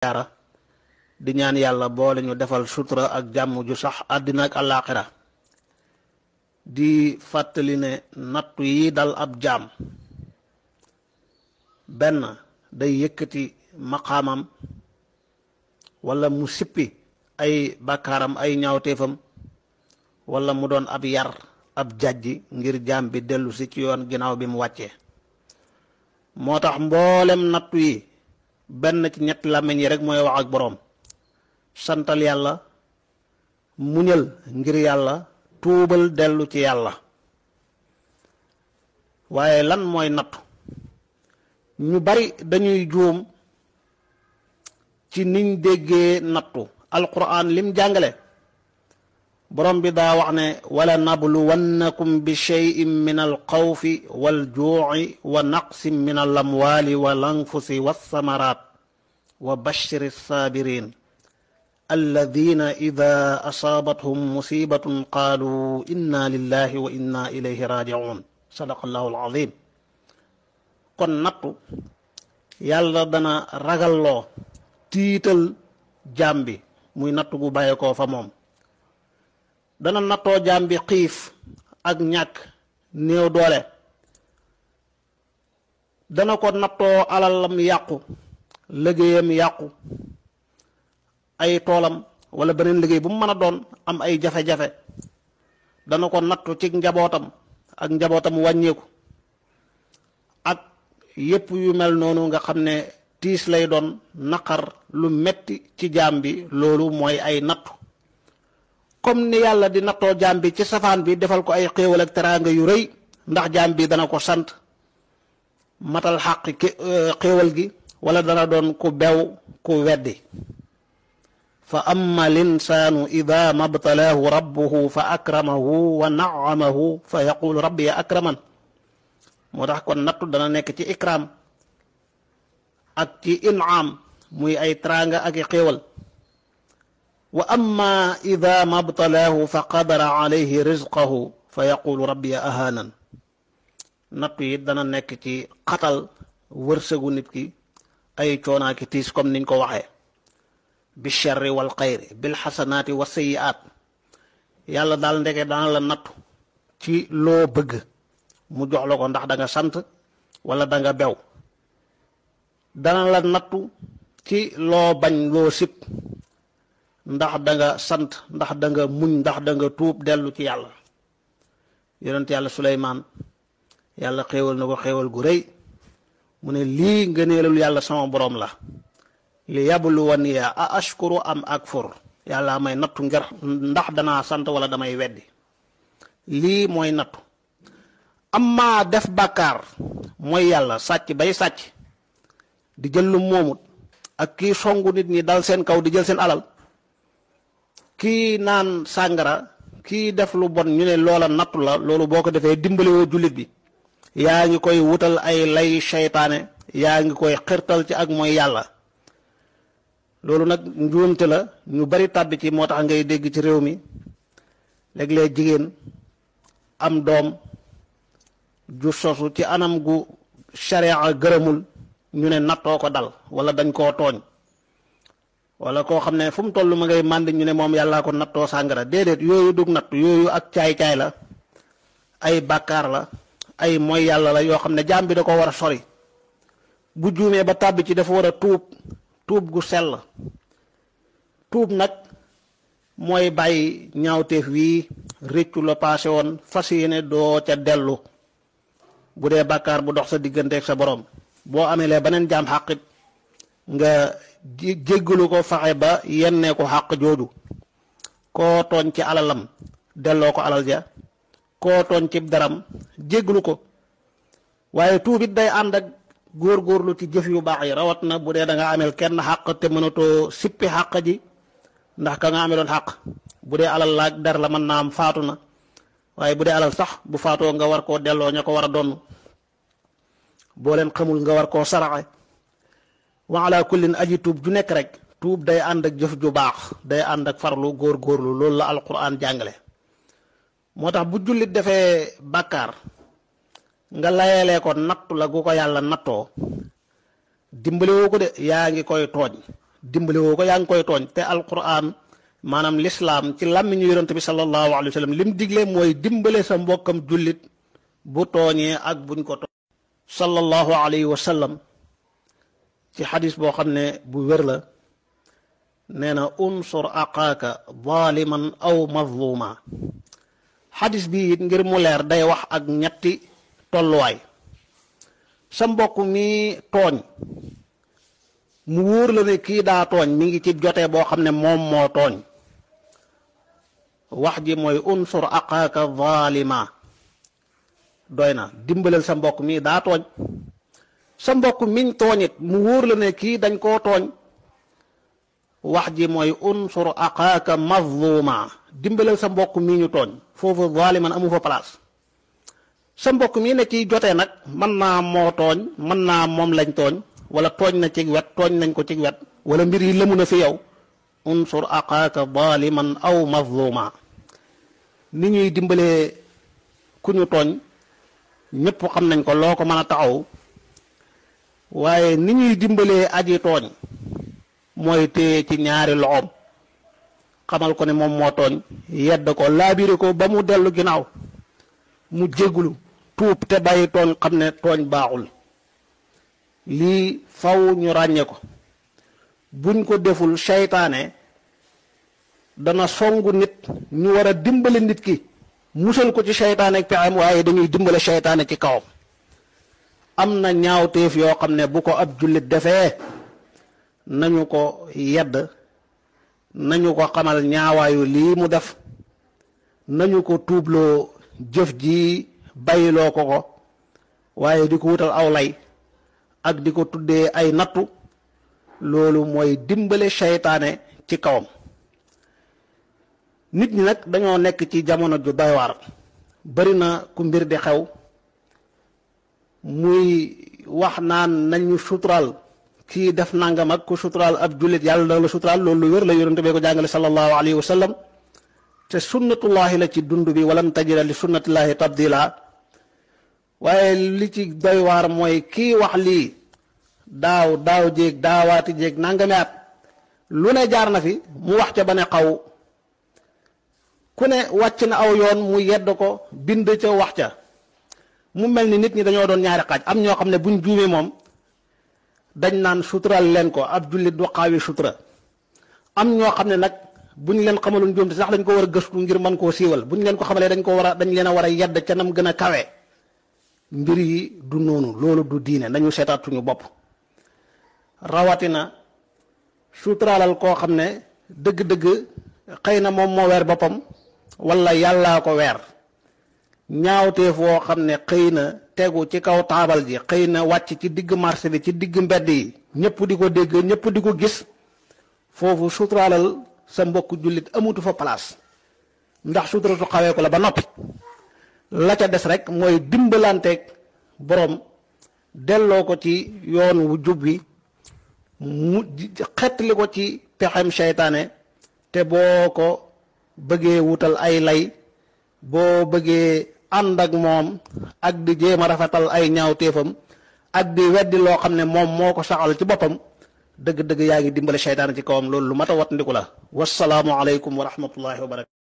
ziyaara di ñaan yàlla boole ñu defal sutura ak jàmm ju sax àddina ak àllaaxira di fàttali ne nattu yi dal ab jaam benn day yëkkati maqaamam wala mu sippi ay bàkkaaram ay ñaawteefam wala mu doon ab yar ab jàjji ngir jaam bi dellu si ci yoon ginnaaw bi mu wàccee moo tax mboolem nattu yi benn ci ñetti làmmiñ yi rek mooy wax ak boroom santal yàlla muñal ngir yàlla tuubal dellu ci yàlla waaye lan mooy nattu ñu bari dañuy juum ci niñ déggee nattu alquran lim jàngale borom bi daa wax ne wala nabluwannakum bi cheyin min alxawfi waljuuci wa naqsin min alamwaali wal anfusi walsamaraat wa bashir alsaabirin alladina ida asaabathum musibatun qaalu inna lillahi wa inna ilayhi rajiun sadaqa allahu alazim kon nattu yàlla dana ragalloo tiital jaam bi muy nattu gu bàyyi koo fa moom dana nattoo jaam bi xiif ak ñàkk néew doole dana ko nattoo alalam yàqu liggéeyam yàqu ay toolam wala beneen liggéey bu mu mën a doon am ay jafe-jafe dana ko nattu ci njabootam ak njabootam wàññeeku ak yépp yu mel noonu nga xam ne tiis lay doon naqar lu metti ci jaam bi loolu mooy ay nattu comme ni yàlla di nattoo jaam bi ci safaan bi defal ko ay xéewal ak teraanga yu rëy ndax jaam bi dana ko sant matal xàq xéewal gi wala dana doon ku bew ku weddi fa amma linsaanu ida mabtalaahu rabbuhu fa akramahu wa naamahu fa yaqulu rabbi ya akraman moo tax kon nattu dana nekk ci ikraam ak ci inaam muy ay teraanga ak i xéewal wa amma ida mabtalaahu fa qadara alayhi rizqahu fa yaqulu rabbi ahaanan nattu yi dana nekk ci xatal wërsëgu nit ki ay coonaa ki tiis comme niñ ko waxee bi sharri wal xayri bil xasanaati wa sayyiaat yàlla daal ndeke dana la nattu ci loo bëgg mu jox la ko ndax da nga sant wala da nga bew dana la nattu ci loo bañ loo sib ndax da nga sant ndax da nga muñ ndax da nga tuub dellu ci yàlla yonent yàlla Suleymaan yàlla xéewal na ko xéewal gu rëy mu ne lii ngëneelul yàlla sama boroom la li yabluwani a ashkuru am akfur yàlla may nattu ngir ndax danaa sant wala damay weddi lii mooy nattu amma def bàkkaar mooy yàlla sàcc bay sàcc di jël lu moomut ak kii songu nit ñi dal seen kaw di jël seen alal kii naan sàngara kii def lu bon ñu ne loola nattu la loolu boo ko defee dimbalewoo jullit bi yaa ngi koy wutal ay lay seytaane yaa ngi koy xirtal ci ak mooy yàlla loolu nag njuumte la ñu bari tàbbi ci moo tax ngay dégg ci réew mi léeg-léeg jigéen am doom ju sosu ci anam gu sharia gërëmul ñu ne nattoo ko dal wala dañ koo tooñ wala koo xam ne fu mu toll ma ngay màndi ñu ne moom yàllaa ko nattoo sàngara déedéet yooyu dug natt yooyu ak caay-caay la ay bàkkaar la ay mooy yàlla la yoo xam ne jaam bi da ko war a sori bu juumee ba tàbbi ci dafa war a tuub gu sell tuub nag mooy bàyyi ñaawteef wii réccu la paase woon fas yéene doo ca dellu bu dee bàkkaar bu dox sa digganteeg sa borom boo ameelee beneen jaam xàqit nga jéggalu ko faxe ba yennee ko xàq jooju koo tooñ ci alalam delloo ko alal ja koo tooñ ci daram jéggalu ko waaye tuubit day ànd ak góorgóorlu ci jëf yu baax yi rawat na bu dee da nga ameel kenn xàq te mënatoo sippi xàq ji ndax ka nga ameloon xàq bu dee alal laaj der la mën naa am faatu na waaye bu dee alal sax bu faatoo nga war koo delloo ña ko war a donn boo leen xamul nga war koo saraxe wa ala kullin aji tuub ju nekk rek tuub day ànd ak jëf ju baax day ànd ak farlu góorgóorlu loolu la alquran jàngale moo tax bu jullit defee bàkkaar nga layelee ko nattu la gu ko yàlla nattoo dimbalewoo ko de yaa ngi koy tooñ dimbale woo ko yaa ngi koy tooñ. te alquran maanaam lislaam ci làmmiñu yonent bi sallallahu alayhi wa sallam lim digle mooy dimbale sa mbokkam jullit bu tooñee ak buñ ko tooñ. sallallahu alayhi wa sallam ci xadis boo xam ne bu wér la nee na unsur aqaaka zaliman aw mazluma. xadis bi it ngir mu leer day wax ak ñetti tolluwaay. sa mbokk mi tooñ mu wóor la ne kii daa tooñ mi ngi ci jotee boo xam ne moom moo tooñ. wax ji mooy unsur aqaaka zalima doy na dimbalal sa mbokk mi daa tooñ. sa mbokk miñ tooñit mu wóor la ne kii dañ koo tooñ. wax ji mooy unsur aqaaka mazluma dimbalal sa mbokk mi ñu tooñ. foofu zaliman amu fa place. sa mbokk mi ne ciy jotee nag mën naa moo tooñ mën naa moom lañ tooñ wala tooñ na ci wet tooñ nañ ko ci wet wala mbir yi lëmu na fi yow. unsur aqaaka zaliman aw mazluma. ni ñuy dimbalee ku ñu tooñ ñëpp xam nañ ko loo ko mën a taxaw waaye ni ñuy dimbalee aji tooñ mooy téye ci ñaari loxoom xamal ko ne moom moo tooñ yedd ko laabire ko ba mu dellu ginnaaw mu jéggulu tuub te bàyyi tooñ xam ne tooñ baaxul. lii faw ñu ràññee ko. buñ ko deful seytaane dana songu nit ñu war a dimbale nit ki musal ko ci seytaane ak pexem waaye dañuy dimbale seytaane ci kawam. am na ñaawteef yoo xam ne bu ko ab jullit defee nañu ko yedd nañu ko xamal ñaawaayu lii mu def nañu ko tuubloo jëf ji bàyyiloo ko ko waaye di ko wutal aw lay ak di ko tuddee ay nattu loolu mooy dimbale seytaane ci kawam. nit ñi nag dañoo nekk ci jamono ju doy waar. bari na ku mbir di xew muy wax naan nañu suturaal kii def nangam ak ku suturaal ab jullit yàlla dana la suturaal loolu lu wér la yonent bee ko jàngale sallallahu alayhi wa sallam te sunnatullahi la ci dund bi walan tajida li sunnatillahi tabdila. waaye li ci doy waar mooy kii wax lii daaw jéeg daawaati jéeg nangami at lu ne jaar na fi mu wax ca ba ne xaw ku ne wàcc na aw yoon mu yedd ko bind ca wax ca. mu mel ni nit ñi dañoo doon ñaari xaaj am ñoo xam ne buñ juumee moom dañ naan sutural leen ko ab jullit du xaawi sutura. am ñoo xam ne nag buñ leen xamalul njuumte sax dañ ko war a gëstu ngir mën koo siiwal buñ leen ko xamalee dañ leen a war a yedd ca nam gën a kawe. mbir yi du noonu loolu du diine nañu seetaat suñu bopp. rawatina suturaalal koo xam ne dëgg-dëgg xëy na moom moo weer boppam wala yàllaa ko weer. ñaawteef woo xam ne xëy na tegu ci kaw taabal ji xëy na wàcc ci digg marché bi ci digg mbedd yi ñëpp di ko dégg ñëpp di ko gis foofu suturaalal sa mbokk jullit amutu fa place ndax sutura su xawee ko la ba noppi. la ca des rek mooy dimbalanteeg borom delloo ko ci yoon wu jub wi mu xettali ko ci pexem seytaane te boo ko bëggee wutal ay lay boo bëggee ànd ak moom ak di jéem a rafetal ay ñaawteefam ak di weddi loo xam ne moom moo ko saxal ci boppam dëgg-dëgg yaa ngi dimbale seytaane ci kawam loolu lu mat a wat ndiku la. wassalaamu aleykum wa rahmatullahi wa barakatu.